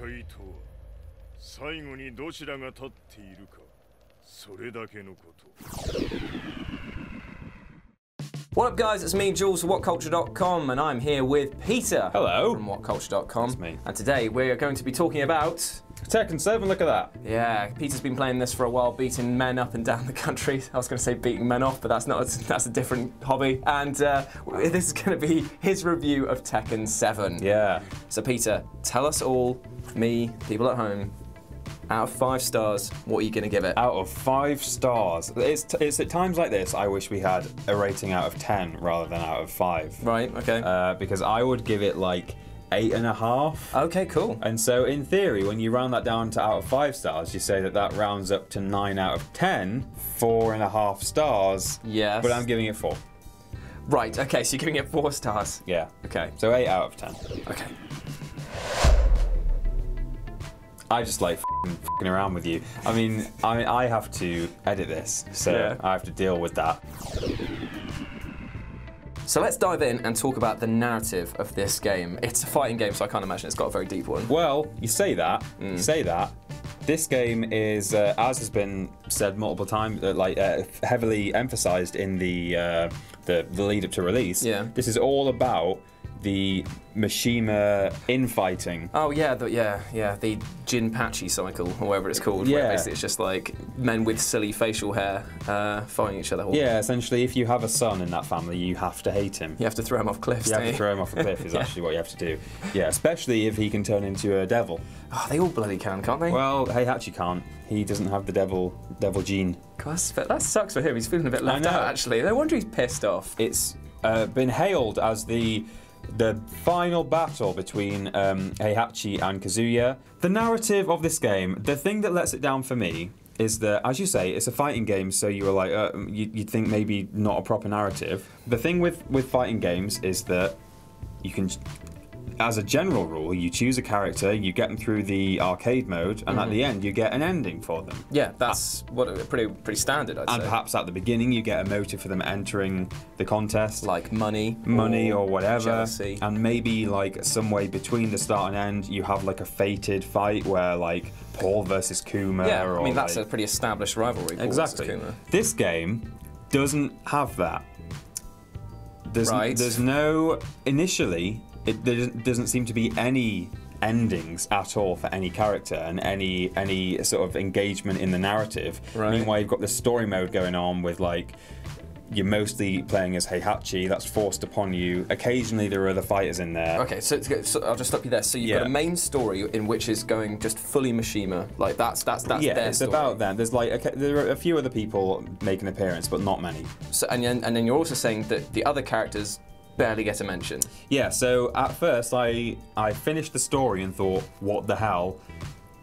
いとは最後にどちらが立っているかそれだけのこと。 What up, guys? It's me, Jules from WhatCulture.com, and I'm here with Peter. Hello. From WhatCulture.com. That's me. And today we're going to be talking about Tekken 7, look at that. Yeah, Peter's been playing this for a while, beating men up and down the country. I was going to say beating men off, but that's a different hobby. And this is going to be his review of Tekken 7. Yeah. So Peter, tell us all, me, people at home, out of 5 stars, what are you going to give it? Out of 5 stars. It's at times like this I wish we had a rating out of 10 rather than out of 5. Right, okay. Because I would give it like 8.5. Okay, cool. And so in theory, when you round that down to out of 5 stars, you say that that rounds up to 9 out of 10, 4.5 stars. Yes. But I'm giving it 4. Right, okay, so you're giving it 4 stars. Yeah. Okay. So 8 out of 10. Okay. I just like f***ing around with you. I mean, I have to edit this, so yeah. I have to deal with that. So let's dive in and talk about the narrative of this game. It's a fighting game, so I can't imagine it's got a very deep one. Well, you say that. You say that. This game is, as has been said multiple times, heavily emphasised in the lead up to release. Yeah. This is all about the Mishima infighting. Oh yeah, the Jinpachi cycle, or whatever it's called. Yeah. Where basically it's just like men with silly facial hair fighting each other. Yeah, essentially, if you have a son in that family, you have to hate him. You have to throw him off cliffs. You have to throw him off a cliff is Yeah. actually what you have to do. Yeah, especially if he can turn into a devil. Oh, they all bloody can, can't they? Well, Heihachi can't. He doesn't have the devil gene. Gosh, that sucks for him. He's feeling a bit left out, actually. No wonder he's pissed off. It's been hailed as the final battle between Heihachi and Kazuya. The narrative of this game, the thing that lets it down for me is that, as you say, it's a fighting game, so you were like, you'd think maybe not a proper narrative. The thing with fighting games is that you can, as a general rule, you choose a character, you get them through the arcade mode, and at the end you get an ending for them. Yeah, that's pretty standard, I'd say. And perhaps at the beginning you get a motive for them entering the contest. Like money or whatever. Jealousy. And maybe like some way between the start and end you have like a fated fight where like Paul versus Kuma. Yeah, or I mean that's like, a pretty established rivalry, Paul exactly. versus Kuma. This game doesn't have that. There's no, initially, there doesn't seem to be any endings at all for any character and any sort of engagement in the narrative. Right. Meanwhile, you've got this story mode going on with like, you're mostly playing as Heihachi, that's forced upon you. Occasionally there are other fighters in there. Okay, so I'll just stop you there. So you've got a main story in which is going just fully Mishima, like that's yeah, their it's story. about them. There's like there are a few other people make an appearance, but not many. So and then you're also saying that the other characters barely get a mention. Yeah. So at first I finished the story and thought, what the hell?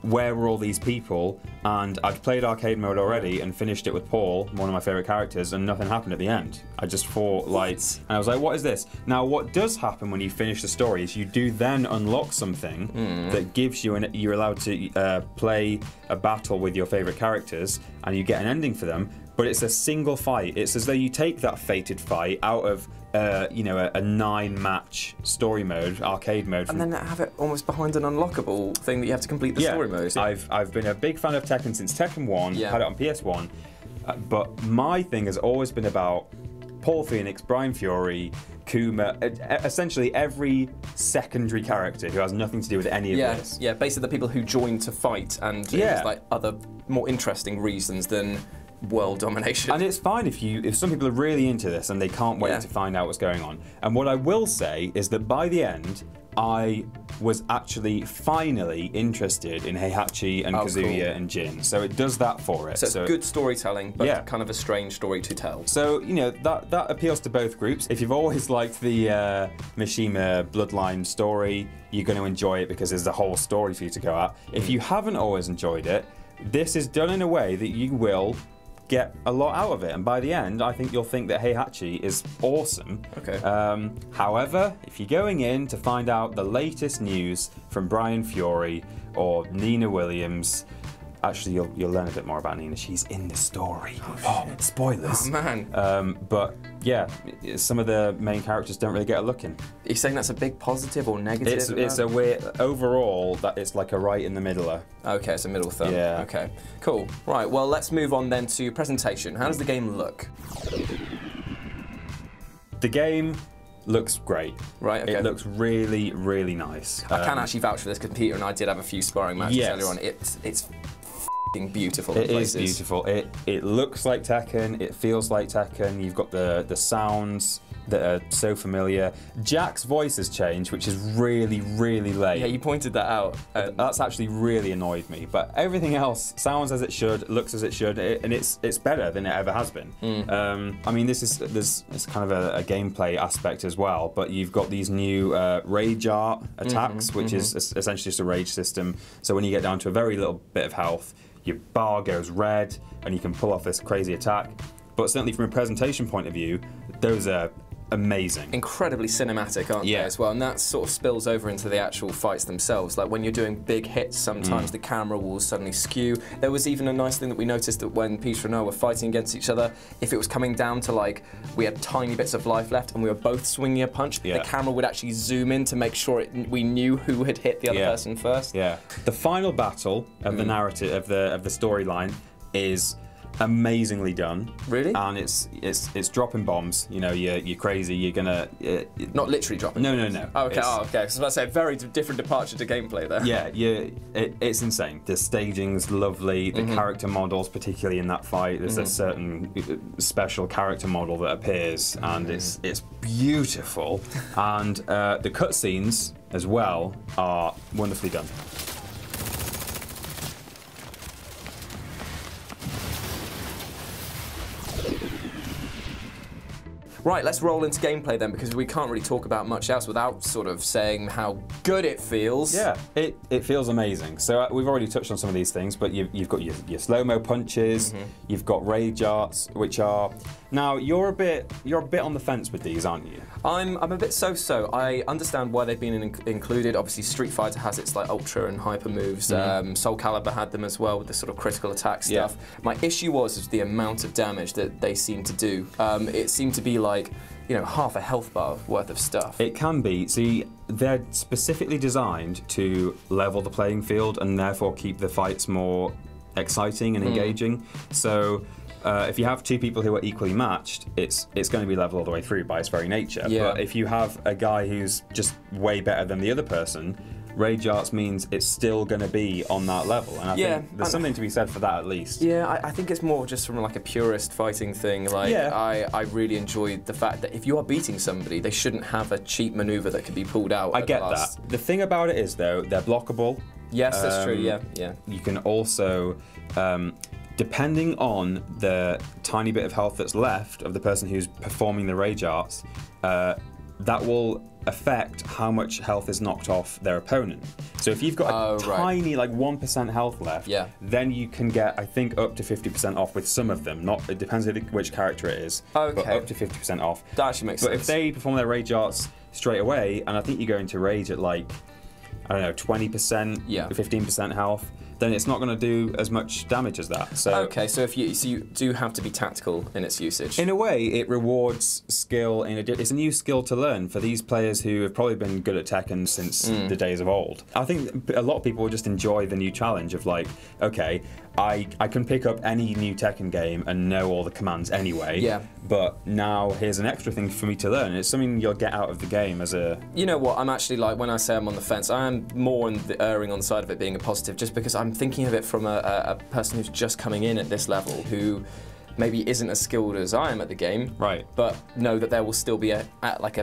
Where were all these people? And I'd played arcade mode already and finished it with Paul, one of my favourite characters, and nothing happened at the end. I just thought, like, and I was like, what is this? Now, what does happen when you finish the story is you do then unlock something that gives you, you're allowed to play a battle with your favourite characters, and you get an ending for them, but it's a single fight. It's as though you take that fated fight out of a 9-match story mode, arcade mode. And then have it almost behind an unlockable thing that you have to complete the story mode. I've been a big fan of Tekken since Tekken 1, had it on PS1, but my thing has always been about Paul Phoenix, Brian Fury, Kuma, essentially every secondary character who has nothing to do with any of this. Yeah, basically the people who join to fight and there's like other more interesting reasons than world domination. And it's fine if some people are really into this and they can't wait to find out what's going on. And what I will say is that by the end, I was actually finally interested in Heihachi and Kazuya and Jin. So it does that for it. So it's good storytelling, but kind of a strange story to tell. So, that appeals to both groups. If you've always liked the Mishima bloodline story, you're going to enjoy it because there's a whole story for you to go at. If you haven't always enjoyed it, this is done in a way that you will get a lot out of it, and by the end I think you'll think that Heihachi is awesome. Okay. However, if you're going in to find out the latest news from Brian Fury or Nina Williams, actually you'll learn a bit more about Nina. She's in the story. Oh, spoilers. Oh, man. But yeah, some of the main characters don't really get a look in. Are you saying that's a big positive or negative? It's a weird, overall, that it's like a right in the middler. Okay, it's a middle thumb. Yeah. Okay, cool. Right, well, let's move on then to presentation. How does the game look? The game looks great. Right, okay. It looks really, really nice. I can actually vouch for this because Peter and I did have a few sparring matches Yes. earlier on. It's f***ing beautiful in It places. is beautiful. It looks like Tekken. It feels like Tekken. You've got the sounds that are so familiar. Jack's voice has changed, which is really, really late. Yeah, you pointed that out. That's actually really annoyed me. But everything else sounds as it should, looks as it should, and it's better than it ever has been. I mean, it's kind of a gameplay aspect as well. But you've got these new rage art attacks, which is essentially just a rage system. So when you get down to a very little bit of health, your bar goes red, and you can pull off this crazy attack. But certainly from a presentation point of view, those are amazing. Incredibly cinematic, aren't they, as well? And that sort of spills over into the actual fights themselves. Like when you're doing big hits, sometimes the camera will suddenly skew. There was even a nice thing that we noticed that when Peter and I were fighting against each other, if it was coming down to like, we had tiny bits of life left and we were both swinging a punch, the camera would actually zoom in to make sure we knew who had hit the other person first. Yeah. The final battle of the narrative, of the storyline is amazingly done. Really? And it's dropping bombs. You know, you're crazy. You're gonna not literally dropping. No. Oh, okay. So I was about to say a very different departure to gameplay there. Yeah, it's insane. The staging's lovely. The character models, particularly in that fight, there's a certain special character model that appears, and it's beautiful. And the cutscenes as well are wonderfully done. Right, let's roll into gameplay then, because we can't really talk about much else without sort of saying how good it feels. Yeah, it feels amazing. So we've already touched on some of these things, but you've got your slow-mo punches, you've got rage arts, which are... Now, you're a bit on the fence with these, aren't you? I'm a bit so-so. I understand why they've been included. Obviously, Street Fighter has its like ultra and hyper moves. Soul Calibur had them as well with the sort of critical attack stuff. Yeah. My issue was the amount of damage that they seem to do. It seemed to be like, you know, half a health bar worth of stuff. It can be. See, they're specifically designed to level the playing field and therefore keep the fights more exciting and engaging. So if you have two people who are equally matched, it's going to be level all the way through by its very nature. Yeah. But if you have a guy who's just way better than the other person, rage arts means it's still going to be on that level, and I think there's something to be said for that at least. Yeah, I think it's more just from like a purist fighting thing. Like, I really enjoyed the fact that if you are beating somebody, they shouldn't have a cheap maneuver that can be pulled out. I get that. The thing about it is, though, they're blockable. Yes, that's true. Yeah. You can also, depending on the tiny bit of health that's left of the person who's performing the rage arts, that will affect how much health is knocked off their opponent. So if you've got a tiny, like 1% health left, then you can get, I think, up to 50% off with some of them. It depends on which character it is, but up to 50% off. That actually makes sense. But if they perform their rage arts straight away, and I think you go into rage at like, I don't know, 20%, 15% health, then it's not going to do as much damage as that. So okay, so you do have to be tactical in its usage. In a way, it rewards skill. It's a new skill to learn for these players who have probably been good at Tekken since the days of old. I think a lot of people will just enjoy the new challenge of like, okay, I can pick up any new Tekken game and know all the commands anyway. Yeah. But now here's an extra thing for me to learn. It's something you'll get out of the game as a... You know what, I'm actually like, when I say I'm on the fence, I am more erring on the side of it being a positive, just because I'm thinking of it from a person who's just coming in at this level, who maybe isn't as skilled as I am at the game, right? But know that there will still be a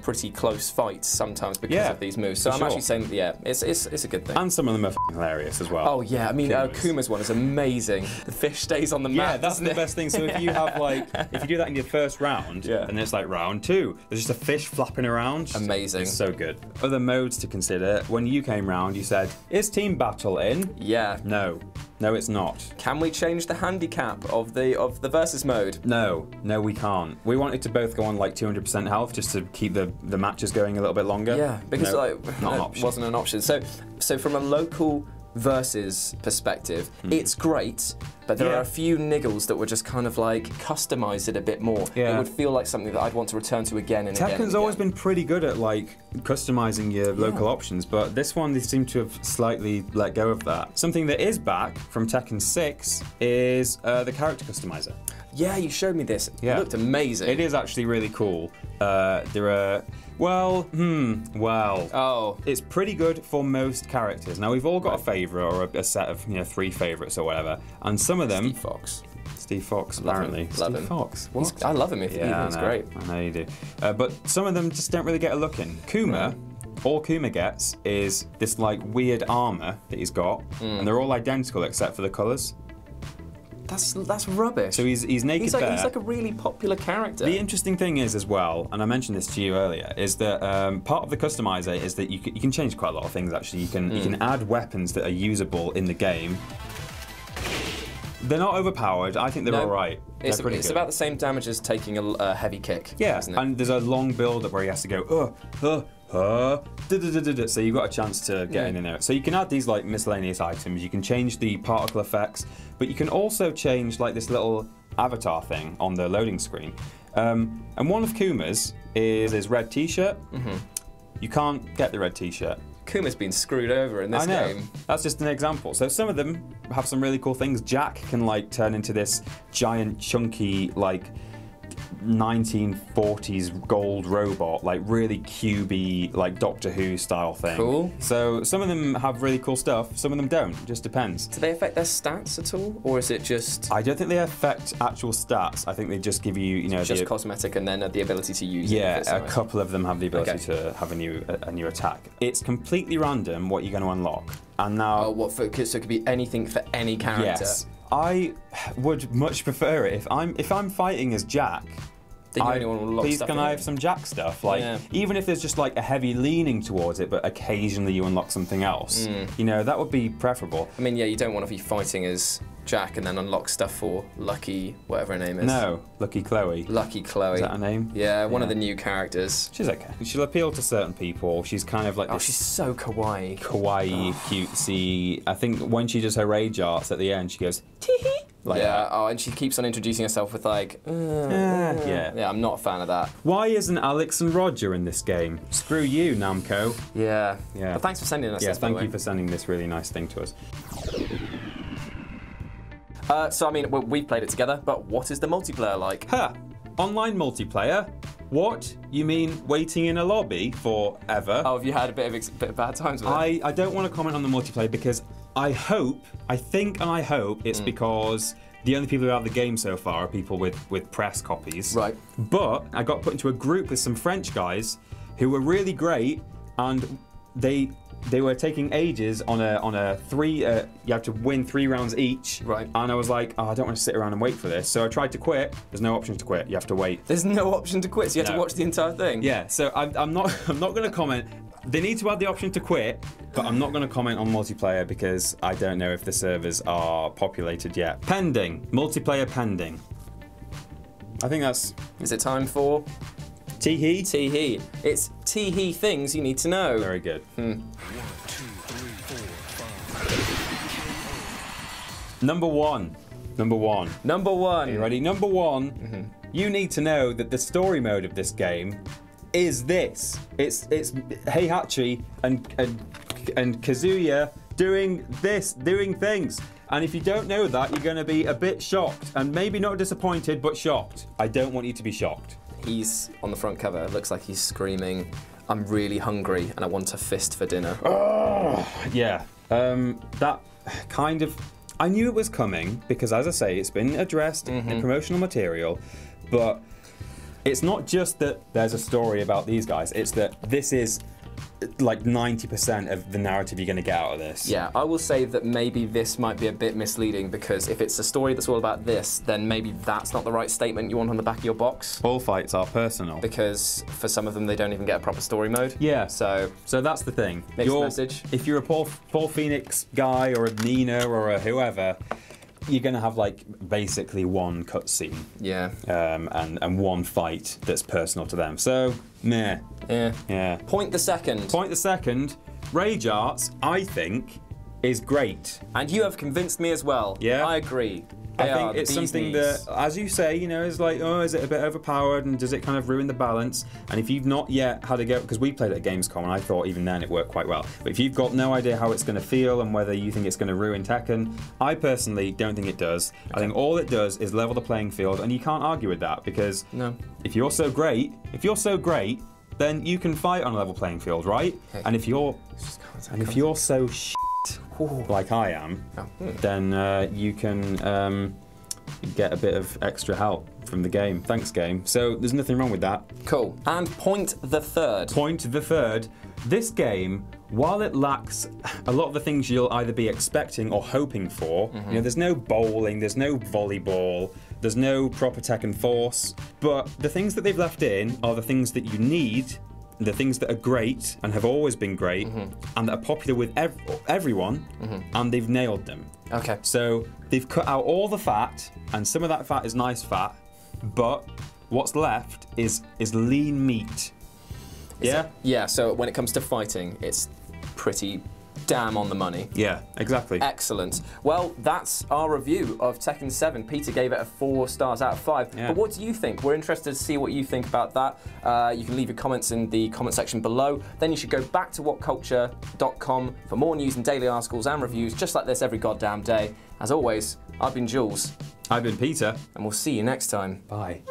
pretty close fight sometimes because of these moves. So I'm actually saying that, it's a good thing. And some of them are hilarious as well. Oh yeah, I mean Kuma's one is amazing. The fish stays on the map. Yeah, that's the best thing. So if you have like, if you do that in your first round, and it's like round 2, there's just a fish flapping around. Amazing. It's so good. Other modes to consider. When you came round, you said, "Is team battle in?" Yeah. No, it's not. Can we change the handicap of the versus mode? No, we can't. We wanted to both go on like 200% health just to keep the matches going a little bit longer. Yeah, because not an option. wasn't an option. So from a local versus perspective, it's great, but there are a few niggles that were just kind of like customize it a bit more. It would feel like something that I'd want to return to again and again. Tekken's always been pretty good at like customizing your local options, but this one they seem to have slightly let go of that. Something that is back from Tekken 6 is the character customizer. Yeah, you showed me this. It looked amazing. It is actually really cool. There are, well, it's pretty good for most characters. Now we've all got a favourite or a set of 3 favourites or whatever, and some of them. Steve Fox, apparently. Love him. Fox. What? I love him. He's great. I know you do. But some of them just don't really get a look in. Kuma. All Kuma gets is this like weird armour that he's got, and they're all identical except for the colours. That's rubbish. So he's naked bear. He's like a really popular character. The interesting thing is as well, and I mentioned this to you earlier, is that part of the customizer is that you can change quite a lot of things. Actually, you can add weapons that are usable in the game. They're not overpowered. I think they're all right. It's about the same damage as taking a heavy kick. Yeah, isn't it? And there's a long build up where he has to go so you've got a chance to get in there. So you can add these like miscellaneous items, you can change the particle effects, but you can also change like this little avatar thing on the loading screen. And one of Kuma's is his red t-shirt. You can't get the red t-shirt. Kuma's been screwed over in this game. That's just an example. So some of them have some really cool things. Jack can like turn into this giant chunky like 1940s gold robot, like really cubey, like Doctor Who style thing. Cool. So some of them have really cool stuff, some of them don't. It just depends. Do they affect their stats at all, or is it just? I don't think they affect actual stats. I think they just give you, just cosmetic, and then the ability to use. Yeah, a couple of them have the ability to have a new attack. It's completely random what you're going to unlock, and now. Oh, so it could be anything for any character. Yes. I would much prefer it if I'm fighting as Jack. Please can I have some Jack stuff? Like even if there's just like a heavy leaning towards it, but occasionally you unlock something else. That would be preferable. I mean, yeah, you don't want to be fighting as Jack and then unlock stuff for Lucky, whatever her name is. No, Lucky Chloe. Lucky Chloe. Is that her name? Yeah, one of the new characters. She's okay. She'll appeal to certain people. She's kind of like this she's so kawaii. Kawaii, cutesy. I think when she does her rage arts at the end, she goes tee-hee. Like and she keeps on introducing herself with like, yeah, I'm not a fan of that. Why isn't Alex and Roger in this game? Screw you, Namco. Yeah. But thanks for sending us this, thank you for sending this really nice thing to us. So, I mean, we've played it together, but what is the multiplayer like? Online multiplayer? What? You mean waiting in a lobby forever? Oh, have you had a bit of bad times with it? I don't want to comment on the multiplayer because I think it's because the only people who have the game so far are people with press copies. Right. But I got put into a group with some French guys who were really great, and they were taking ages on a 3. You have to win 3 rounds each. Right. And I was like, I don't want to sit around and wait for this. So I tried to quit. There's no option to quit. You have to wait. There's no option to quit. So you have to watch the entire thing. Yeah. So I'm not going to comment. They need to add the option to quit, but I'm not going to comment on multiplayer because I don't know if the servers are populated yet. Pending. Multiplayer pending. I think that's... Is it time for... Tee-hee? Tee-hee. It's tee-hee things you need to know. Very good. 1, 2, 3, 4, 5. Number one. Number one. Are you ready? Number one, you need to know that the story mode of this game is this. It's Heihachi and Kazuya doing things. And if you don't know that, you're going to be a bit shocked. And maybe not disappointed, but shocked. I don't want you to be shocked. He's on the front cover. It looks like he's screaming, I'm really hungry and I want a fist for dinner. Yeah. That kind of... I knew it was coming because, as I say, it's been addressed in promotional material, but it's not just that there's a story about these guys, it's that this is like 90% of the narrative you're going to get out of this. Yeah, I will say that maybe this might be a bit misleading because if it's a story that's all about this, then maybe that's not the right statement you want on the back of your box. All fights are personal. Because for some of them, they don't even get a proper story mode. Yeah. So that's the thing. Mixed message. If you're a Paul Phoenix guy or a Nina or a whoever, you're going to have like basically one cutscene. Yeah. And one fight that's personal to them. So, meh. Yeah. Yeah. Point the second. Rage Arts, I think, is great. And you have convinced me as well. Yeah? I agree. I think it's something that, as you say, you know, is like, oh, is it a bit overpowered and does it kind of ruin the balance? And if you've not yet had a go, because we played it at Gamescom and I thought even then it worked quite well. But if you've got no idea how it's going to feel and whether you think it's going to ruin Tekken, I personally don't think it does. Okay. I think all it does is level the playing field, and you can't argue with that because if you're so great, then you can fight on a level playing field, right? Okay. And if you're so like I am, then you can get a bit of extra help from the game. Thanks, game. So there's nothing wrong with that. Cool. And point the third. Point the third. This game, while it lacks a lot of the things you'll either be expecting or hoping for, you know, there's no bowling, there's no volleyball, there's no proper Tekken Force, but the things that they've left in are the things that you need, the things that are great and have always been great and that are popular with everyone, and they've nailed them. Okay. So they've cut out all the fat, and some of that fat is nice fat, but what's left is lean meat. Yeah, so when it comes to fighting, it's pretty damn on the money. Yeah, exactly. Excellent. Well, that's our review of Tekken 7. Peter gave it a 4 stars out of 5. Yeah. But what do you think? We're interested to see what you think about that. You can leave your comments in the comment section below. Then you should go back to whatculture.com for more news and daily articles and reviews just like this every goddamn day. As always, I've been Jules. I've been Peter. And we'll see you next time. Bye.